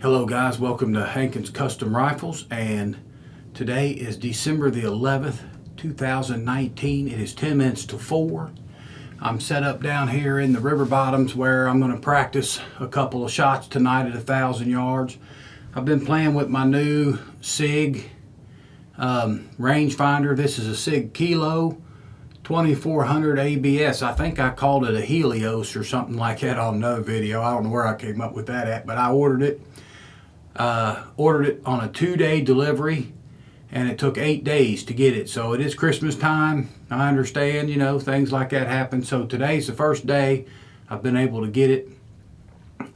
Hello guys, welcome to Hankins Custom Rifles, and today is December the 11th, 2019. It is 10 minutes to 4. I'm set up down here in the river bottoms where I'm going to practice a couple of shots tonight at 1,000 yards. I've been playing with my new SIG rangefinder. This is a SIG Kilo 2400 ABS. I think I called it a Helios or something like that on another video. I don't know where I came up with that at, but I ordered it. Ordered it on a 2-day delivery, and it took 8 days to get it. So it is Christmas time. I understand, things like that happen. So today's the first day I've been able to get it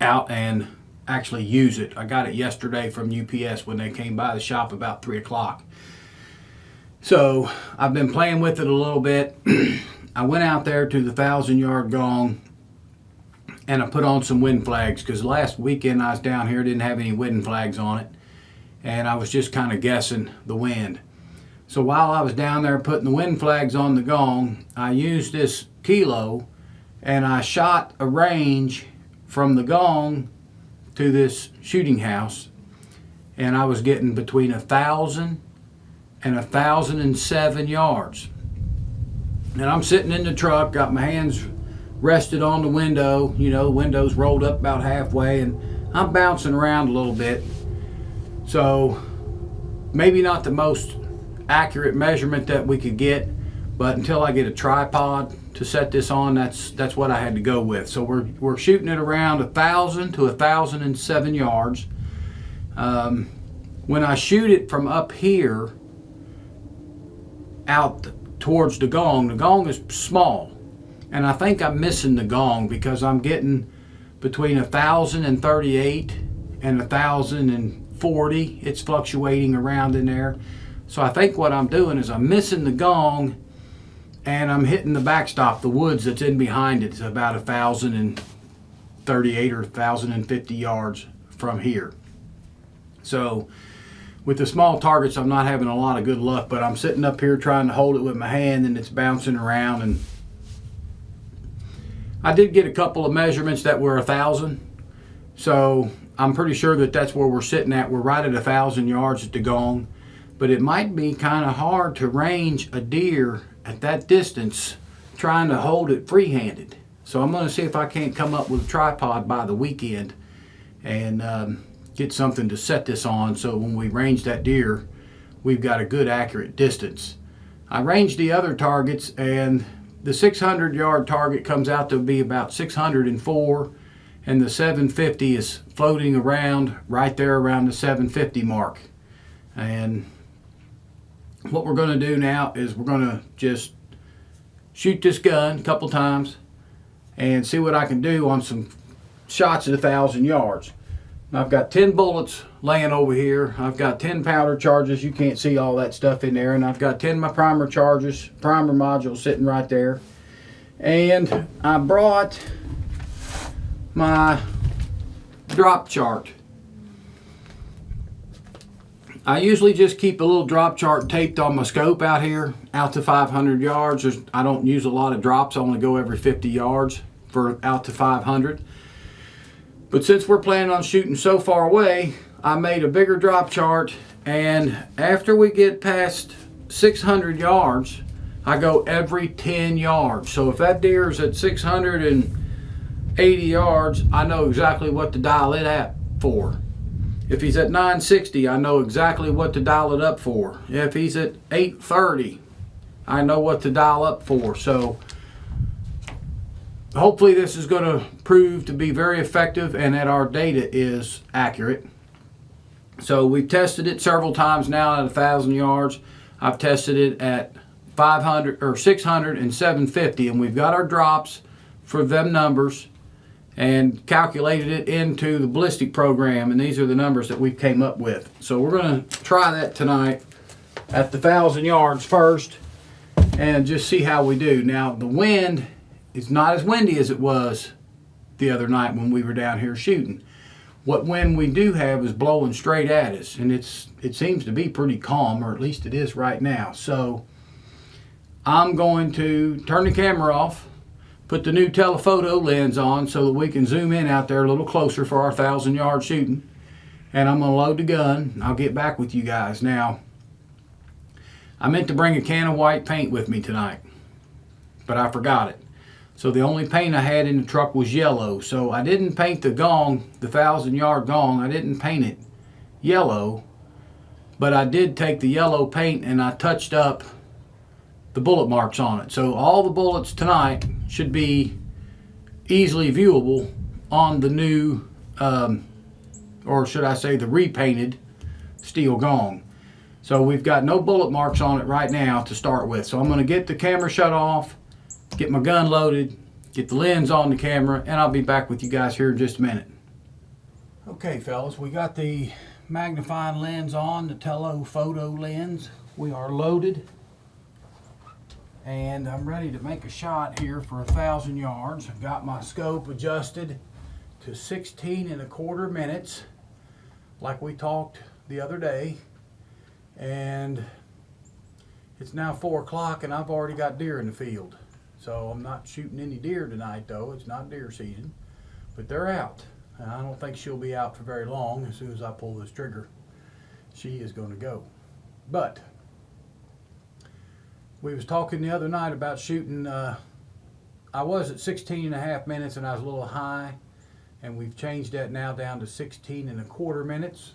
out and actually use it. I got it yesterday from UPS when they came by the shop about 3 o'clock. So I've been playing with it a little bit. I went out there to the 1,000-yard gong and I put on some wind flags, because last weekend I was down here, didn't have any wind flags on it, and I was just kind of guessing the wind. So while I was down there putting the wind flags on the gong, I used this Kilo and I shot a range from the gong to this shooting house, and I was getting between 1,000 and 1,007 yards. And I'm sitting in the truck, got my hands rested on the window, window's rolled up about halfway, and I'm bouncing around a little bit. So maybe not the most accurate measurement that we could get, but until I get a tripod to set this on, that's what I had to go with. So we're shooting it around 1,000 to 1,007 yards. When I shoot it from up here out towards the gong is small. And I think I'm missing the gong because I'm getting between 1,038 and 1,040. It's fluctuating around in there. So I think what I'm doing is I'm missing the gong and I'm hitting the backstop, the woods that's in behind it. It's about 1,038 or 1,050 yards from here. So with the small targets, I'm not having a lot of good luck, but I'm sitting up here trying to hold it with my hand and it's bouncing around, and I did get a couple of measurements that were 1,000, so I'm pretty sure that that's where we're sitting at. We're right at 1,000 yards at the gong, but it might be kind of hard to range a deer at that distance trying to hold it free-handed. So I'm going to see if I can't come up with a tripod by the weekend and get something to set this on, so when we range that deer, we've got a good accurate distance. I ranged the other targets, and the 600-yard target comes out to be about 604, and the 750 is floating around right there around the 750 mark. And what we're going to do now is we're going to just shoot this gun a couple times and see what I can do on some shots at 1,000 yards. I've got 10 bullets laying over here. I've got 10 powder charges. You can't see all that stuff in there. And I've got 10 of my primer charges, primer modules sitting right there. And I brought my drop chart. I usually just keep a little drop chart taped on my scope out here, out to 500 yards. I don't use a lot of drops. I only go every 50 yards for out to 500. But since we're planning on shooting so far away, I made a bigger drop chart, and after we get past 600 yards, I go every 10 yards. So if that deer is at 680 yards, I know exactly what to dial it at for. If he's at 960, I know exactly what to dial it up for. If he's at 830, I know what to dial up for. So hopefully this is going to prove to be very effective and that our data is accurate. So we've tested it several times now at 1,000 yards. I've tested it at 500 or 600 and 750, and we've got our drops for them numbers and calculated it into the ballistic program, and these are the numbers that we came up with. So we're going to try that tonight at the 1,000 yards first and just see how we do. Now the wind, it's not as windy as it was the other night when we were down here shooting. What wind we do have is blowing straight at us, and it seems to be pretty calm, or at least it is right now. So I'm going to turn the camera off, put the new telephoto lens on so that we can zoom in out there a little closer for our 1,000-yard shooting, and I'm gonna load the gun. I'll get back with you guys. Now, I meant to bring a can of white paint with me tonight, but I forgot it. So the only paint I had in the truck was yellow. So I didn't paint the gong, the 1,000-yard gong. I didn't paint it yellow, but I did take the yellow paint and I touched up the bullet marks on it. So all the bullets tonight should be easily viewable on the new, or should I say the repainted steel gong. So we've got no bullet marks on it right now to start with. So I'm going to get the camera shut off, get my gun loaded, get the lens on the camera, and I'll be back with you guys here in just a minute. Okay, fellas, we got the magnifying lens on, the telephoto lens. We are loaded, and I'm ready to make a shot here for 1,000 yards. I've got my scope adjusted to 16 1/4 minutes, like we talked the other day, and it's now 4 o'clock and I've already got deer in the field. So I'm not shooting any deer tonight though. It's not deer season, but they're out. And I don't think she'll be out for very long. As soon as I pull this trigger, she is going to go. But we was talking the other night about shooting, I was at 16 1/2 minutes and I was a little high, and we've changed that now down to 16 1/4 minutes.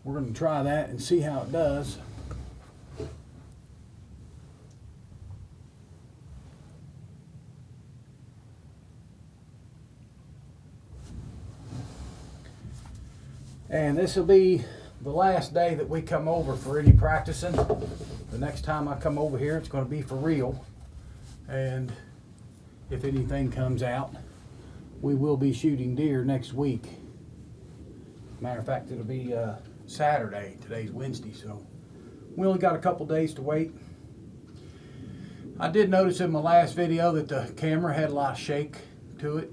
We're going to try that and see how it does. And this will be the last day that we come over for any practicing. The next time I come over here, it's going to be for real. And if anything comes out, we will be shooting deer next week. Matter of fact, it'll be Saturday. Today's Wednesday, so we only got a couple days to wait. I did notice in my last video that the camera had a lot of shake to it.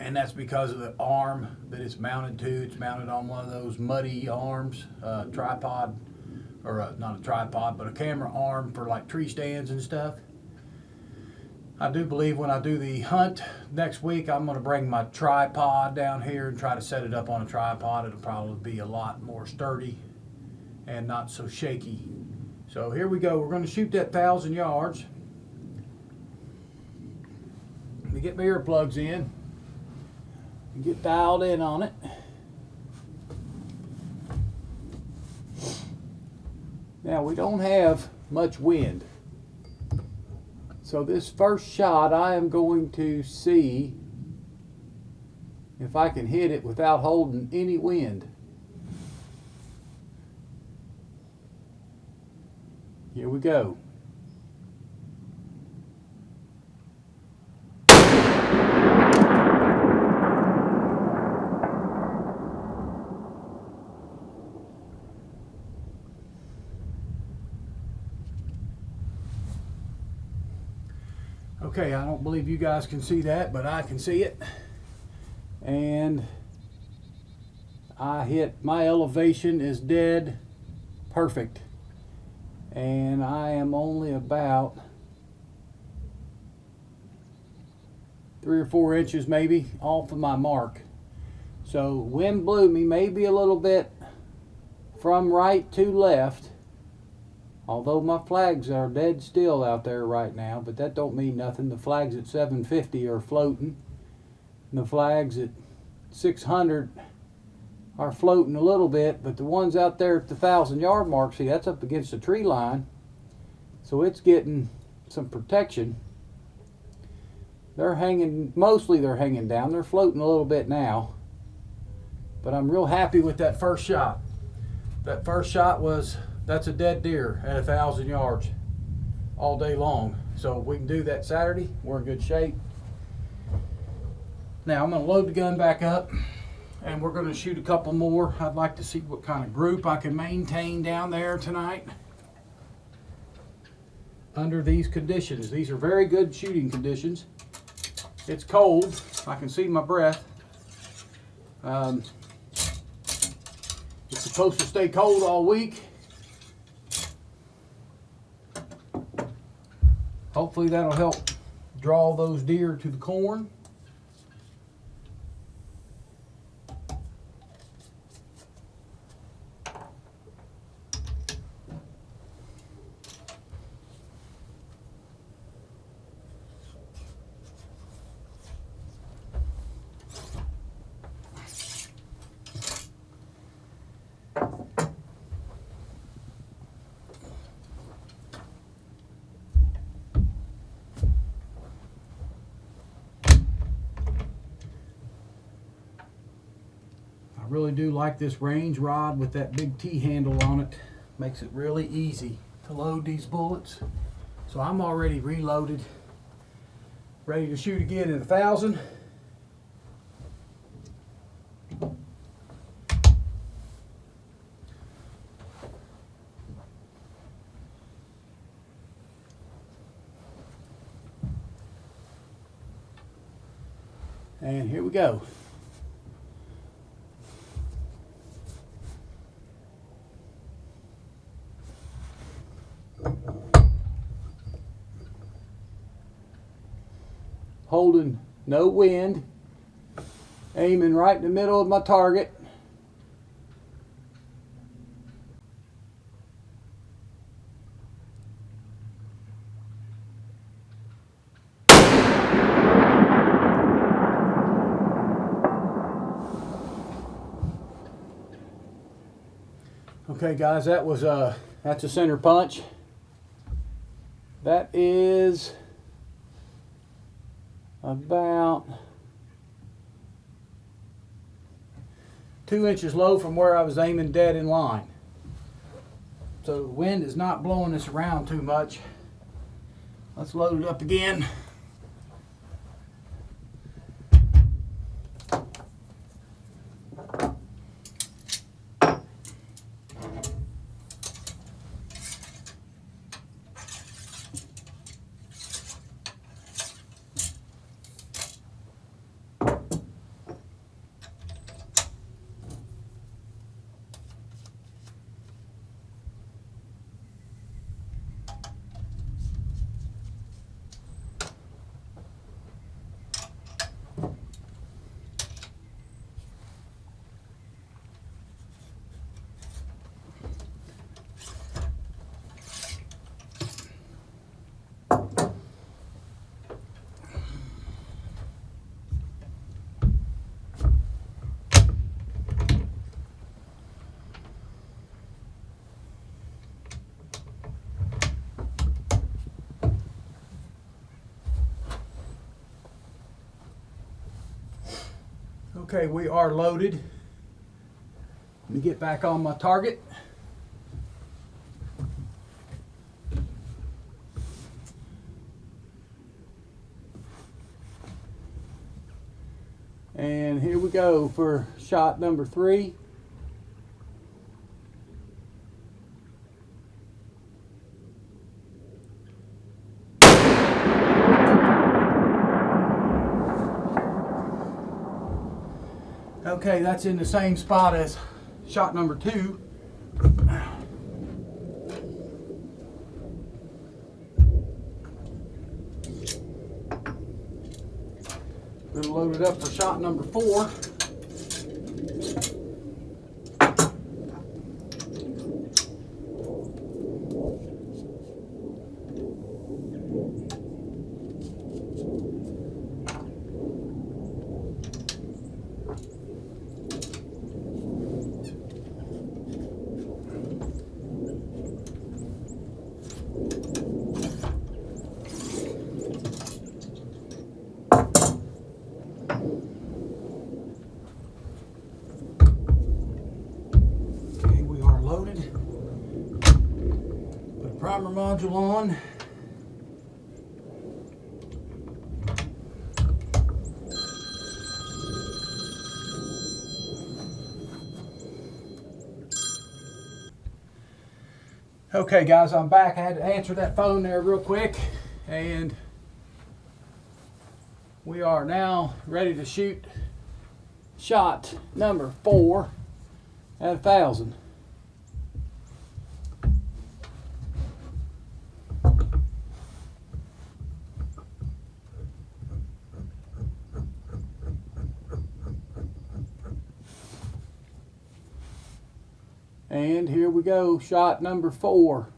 And that's because of the arm that it's mounted to. It's mounted on one of those muddy arms, tripod, or not a tripod, but a camera arm for like tree stands and stuff. I do believe when I do the hunt next week, I'm going to bring my tripod down here and try to set it up on a tripod. It'll probably be a lot more sturdy and not so shaky. So here we go. We're going to shoot that 1,000 yards. Let me get my earplugs in. Get dialed in on it. Now we don't have much wind, so this first shot I am going to see if I can hit it without holding any wind. Here we go. Okay, I don't believe you guys can see that, but I can see it. And I hit, my elevation is dead perfect. And I am only about 3 or 4 inches maybe off of my mark. So wind blew me maybe a little bit from right to left. Although my flags are dead still out there right now, but that don't mean nothing. The flags at 750 are floating. And the flags at 600 are floating a little bit, but the ones out there at the 1,000-yard mark, see, that's up against the tree line. So it's getting some protection. They're hanging, mostly they're hanging down. They're floating a little bit now. But I'm real happy with that first shot. That first shot was, that's a dead deer at 1,000 yards all day long. So if we can do that Saturday, we're in good shape. Now I'm going to load the gun back up and we're going to shoot a couple more. I'd like to see what kind of group I can maintain down there tonight under these conditions. These are very good shooting conditions. It's cold. I can see my breath. It's supposed to stay cold all week. Hopefully that'll help draw those deer to the corn. really do like this range rod with that big T-handle on it. Makes it really easy to load these bullets. So I'm already reloaded, ready to shoot again at 1,000. And here we go. Holding no wind, aiming right in the middle of my target. Okay guys, that's a center punch. That is about 2 inches low from where I was aiming, dead in line. So the wind is not blowing this around too much. Let's load it up again. Okay, we are loaded. Let me get back on my target. And here we go for shot number 3. Okay, that's in the same spot as shot number 2. Gonna load it up for shot number 4. Primer module on. Okay guys, I'm back. I had to answer that phone there real quick, and we are now ready to shoot shot number 4 at 1,000. And here we go, shot number 4.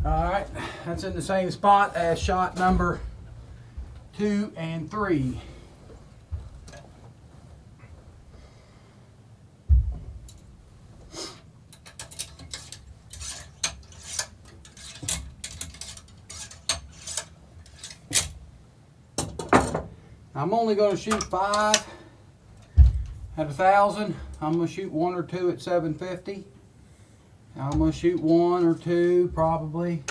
Alright, that's in the same spot as shot number 2 and 3. I'm only going to shoot 5 at 1,000. I'm going to shoot 1 or 2 at 750. I'm going to shoot 1 or 2 probably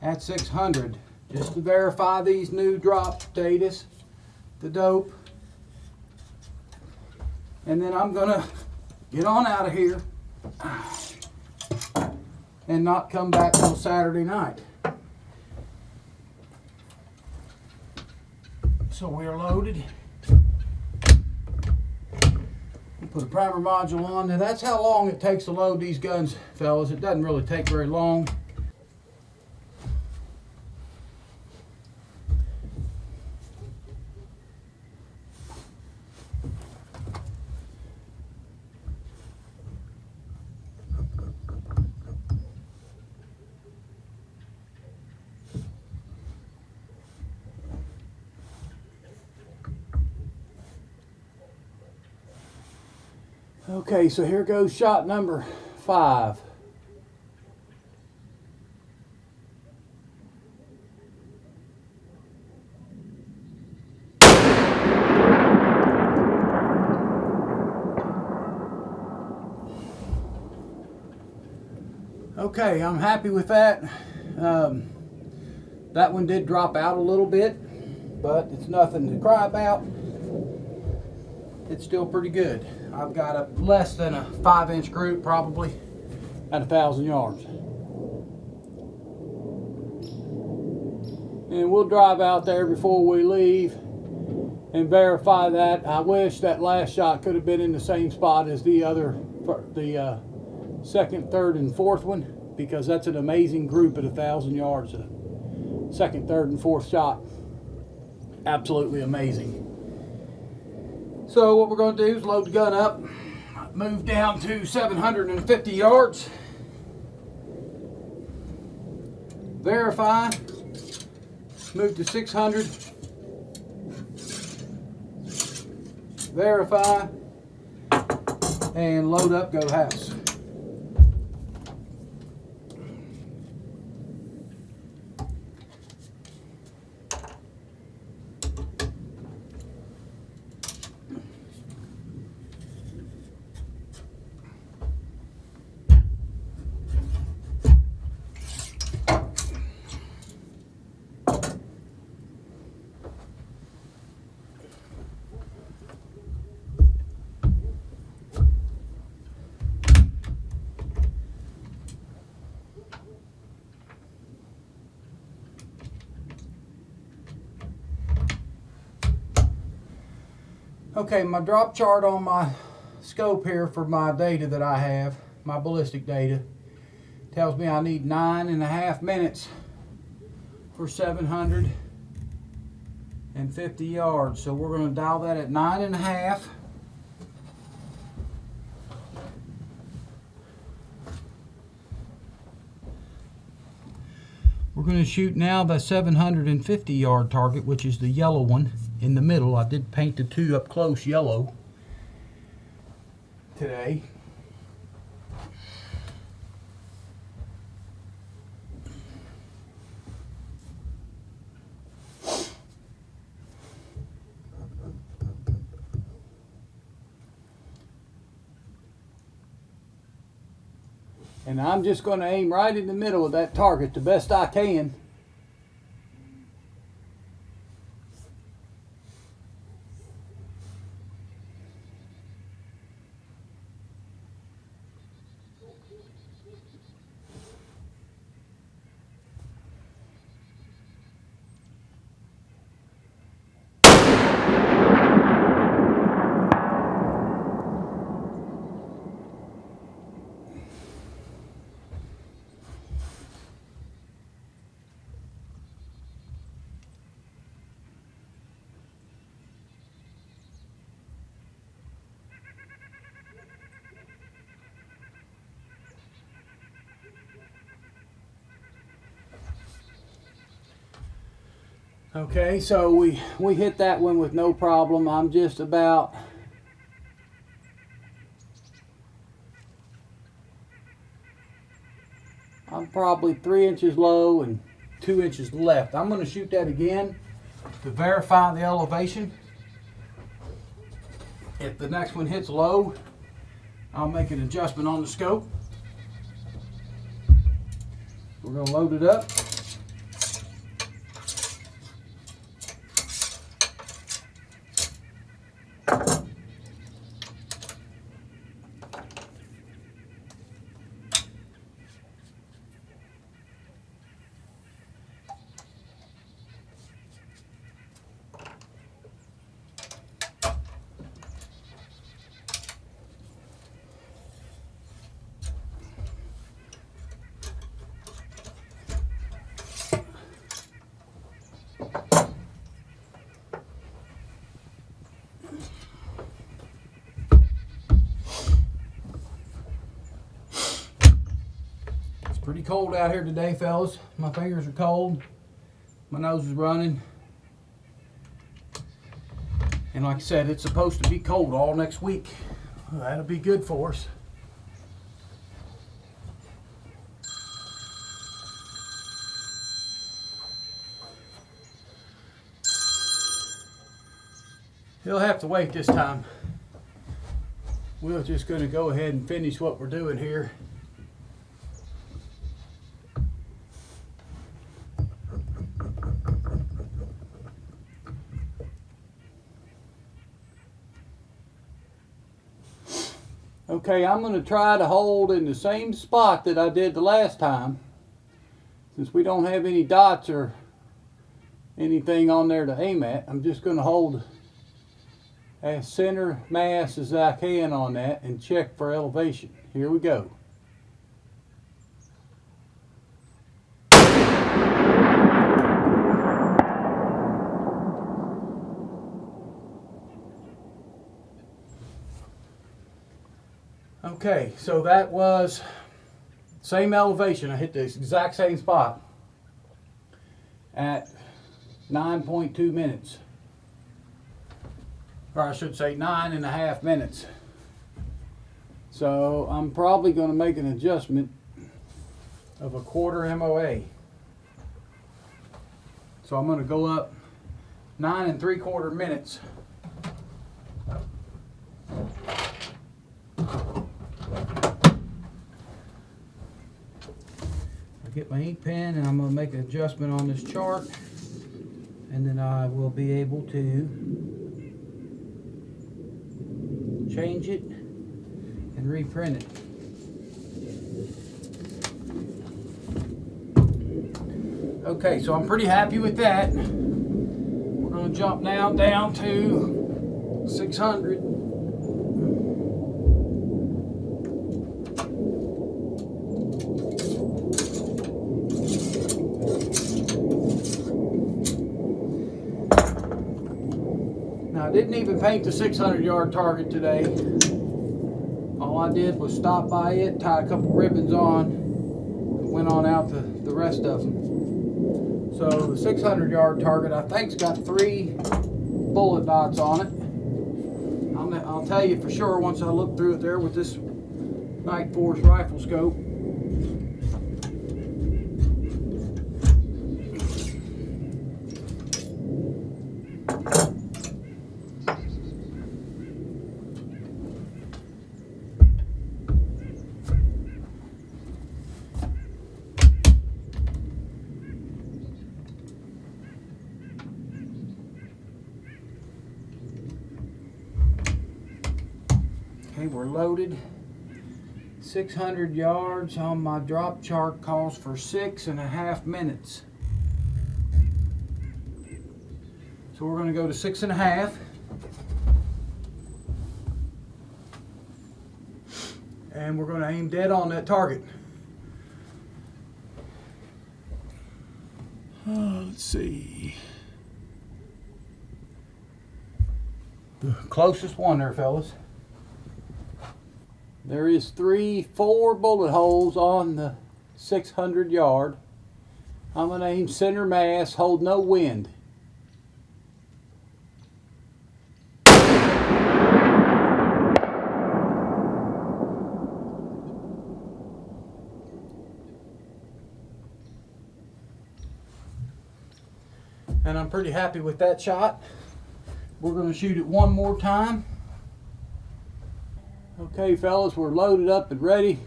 at 600, just to verify these new drop datas, the dope. And then I'm going to get on out of here and not come back till Saturday night. So we're loaded. Put a primer module on. Now that's how long it takes to load these guns, fellas. It doesn't really take very long. Okay, so here goes shot number 5. Okay, I'm happy with that. That one did drop out a little bit, but it's nothing to cry about. It's still pretty good. I've got a less than a 5-inch group probably at 1,000 yards. And we'll drive out there before we leave and verify that. I wish that last shot could have been in the same spot as the other, the second, third, and fourth one, because that's an amazing group at 1,000 yards. Second, third, and fourth shot. Absolutely amazing. So what we're going to do is load the gun up, move down to 750 yards, verify, move to 600, verify, and load up, go house. Okay, my drop chart on my scope here for my data that I have, my ballistic data, tells me I need 9.5 minutes for 750 yards. So we're going to dial that at 9.5. We're going to shoot now the 750 yard target, which is the yellow one in the middle. I did paint the 2 up close yellow today. And I'm just going to aim right in the middle of that target the best I can. Okay, so we hit that one with no problem. I'm just about I'm probably 3 inches low and 2 inches left. I'm going to shoot that again to verify the elevation. If the next one hits low, I'll make an adjustment on the scope. We're going to load it up. Pretty cold out here today, fellas. My fingers are cold. My nose is running. And like I said, it's supposed to be cold all next week. Well, that'll be good for us. He'll have to wait this time. We're just going to go ahead and finish what we're doing here. Okay, I'm going to try to hold in the same spot that I did the last time. Since we don't have any dots or anything on there to aim at, I'm just going to hold as center mass as I can on that and check for elevation. Here we go. Okay, so that was same elevation. I hit the exact same spot at 9.2 minutes. Or I should say 9.5 minutes. So I'm probably going to make an adjustment of a quarter MOA. So I'm going to go up 9 3/4 minutes. Get my ink pen and I'm going to make an adjustment on this chart, and then I will be able to change it and reprint it. Okay, so I'm pretty happy with that. We're going to jump now down to 600. I didn't even paint the 600-yard target today. All I did was stop by it, tie a couple ribbons on, and went on out to the rest of them. So the 600-yard target, I think's got 3 bullet dots on it. I'll tell you for sure once I look through it there with this Night Force rifle scope. Okay, we're loaded. 600 yards on my drop chart calls for 6.5 minutes. So we're going to go to 6.5. And we're going to aim dead on that target. Let's see. The closest one there, fellas. There is 4 bullet holes on the 600 yard. I'm going to aim center mass, hold no wind. And I'm pretty happy with that shot. We're going to shoot it one more time. Okay fellas, we're loaded up and ready.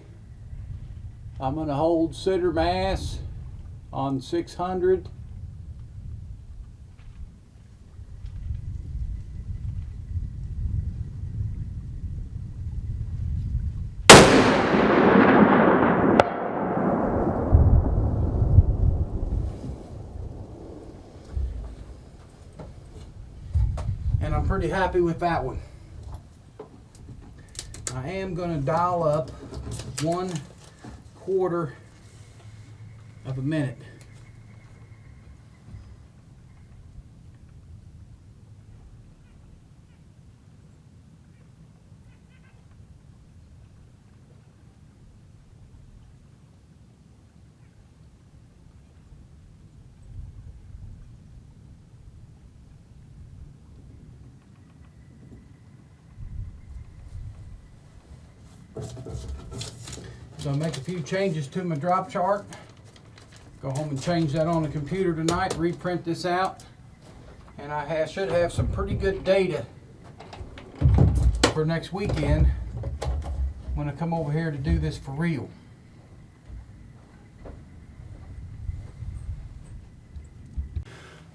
I'm going to hold center mass on 600. And I'm pretty happy with that one. I am going to dial up 1/4 of a minute. So make a few changes to my drop chart. Go home and change that on the computer tonight, reprint this out, and I should have some pretty good data for next weekend when I come over here to do this for real.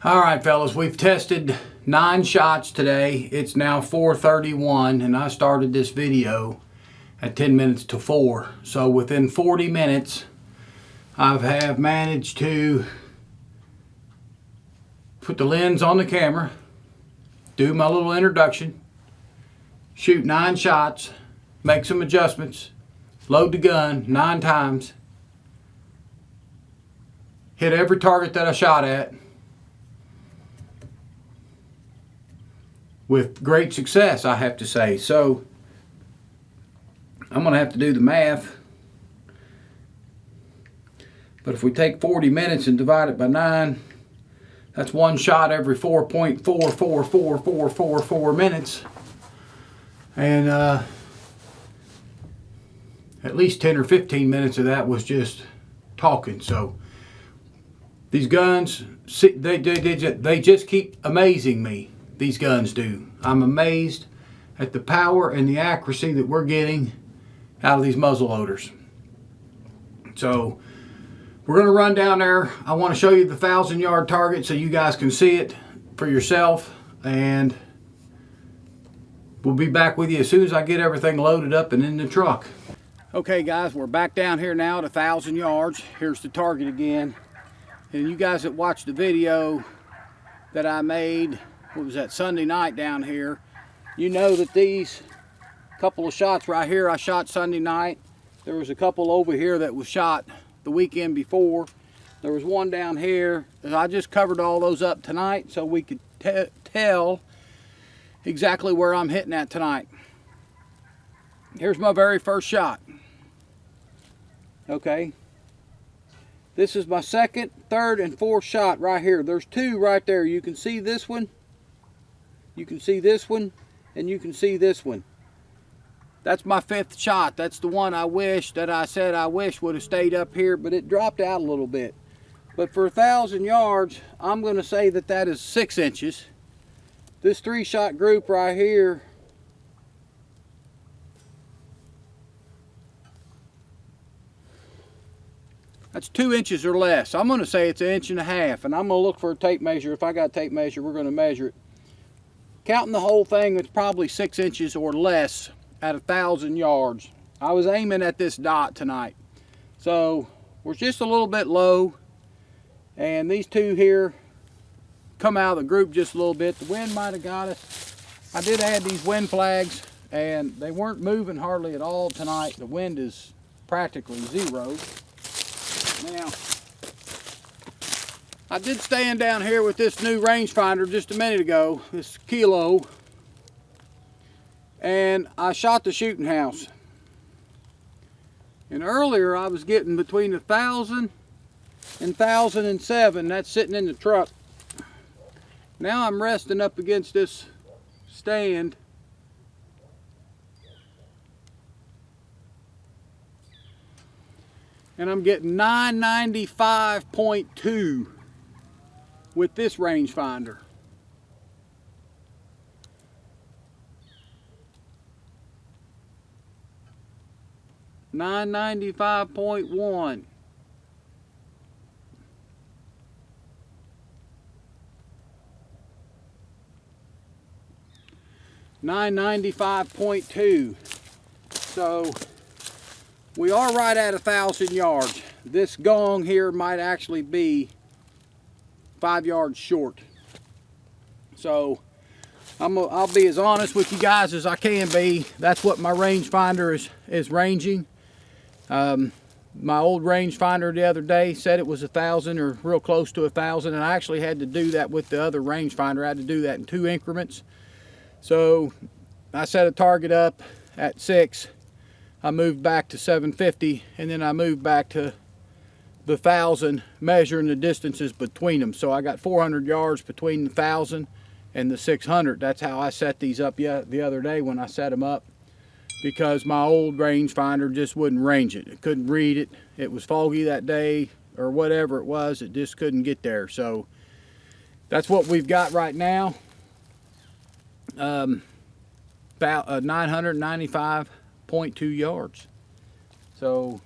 All right, fellas, we've tested 9 shots today. It's now 4:31, and I started this video at 10 minutes to 4. So within 40 minutes, I have managed to put the lens on the camera, do my little introduction, shoot 9 shots, make some adjustments, load the gun 9 times, hit every target that I shot at with great success, I have to say. So I'm going to have to do the math. But if we take 40 minutes and divide it by 9, that's 1 shot every 4.44444 minutes. And at least 10 or 15 minutes of that was just talking. So these guns, they just keep amazing me. These guns do. I'm amazed at the power and the accuracy that we're getting out of these muzzle loaders. So we're going to run down there. I want to show you the 1,000-yard target so you guys can see it for yourself, and we'll be back with you as soon as I get everything loaded up and in the truck. Okay guys, we're back down here now at 1,000 yards. Here's the target again. And you guys that watched the video that I made, what was that, Sunday night down here, you know that these couple of shots right here I shot Sunday night. There was a couple over here that was shot the weekend before. There was one down here. I just covered all those up tonight so we could tell exactly where I'm hitting at tonight. Here's my very first shot. Okay. This is my second, third, and fourth shot right here. There's 2 right there. You can see this one. You can see this one. And you can see this one. That's my 5th shot. That's the one I wish would have stayed up here, but it dropped out a little bit. But for 1,000 yards, I'm going to say that is 6 inches. This 3-shot group right here, that's 2 inches or less. I'm going to say it's 1.5 inches, and I'm going to look for a tape measure. If I got a tape measure, we're going to measure it. Counting the whole thing, it's probably 6 inches or less at 1,000 yards. I was aiming at this dot tonight. So we're just a little bit low. And these 2 here come out of the group just a little bit. The wind might have got us. I did add these wind flags, and they weren't moving hardly at all tonight. The wind is practically 0. Now, I did stand down here with this new rangefinder just a minute ago, this Kilo, and I shot the shooting house. And earlier I was getting between 1,000 and 1,007. That's sitting in the truck. Now I'm resting up against this stand. And I'm getting 995.2 with this rangefinder. 995.1. $995.2. So we are right at 1,000 yards. This gong here might actually be 5 yards short. So I'll be as honest with you guys as I can be. That's what my rangefinder is ranging. My old rangefinder the other day said it was 1,000 or real close to 1,000, and I actually had to do that with the other rangefinder. I had to do that in 2 increments. So I set a target up at 6. I moved back to 750, and then I moved back to the 1,000, measuring the distances between them. So I got 400 yards between the 1,000 and the 600. That's how I set these up the other day when I set them up, because my old rangefinder just wouldn't range it. It couldn't read it. It was foggy that day or whatever it was. It just couldn't get there. So that's what we've got right now. About 995.2 yards. So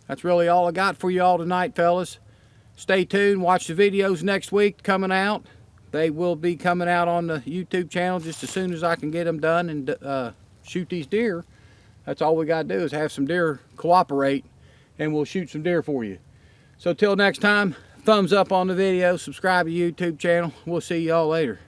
that's really all I got for you all tonight, fellas. Stay tuned. Watch the videos next week coming out. They will be coming out on the YouTube channel just as soon as I can get them done and shoot these deer. That's all we got to do is have some deer cooperate, and we'll shoot some deer for you. So till next time, thumbs up on the video, subscribe to the YouTube channel. We'll see y'all later.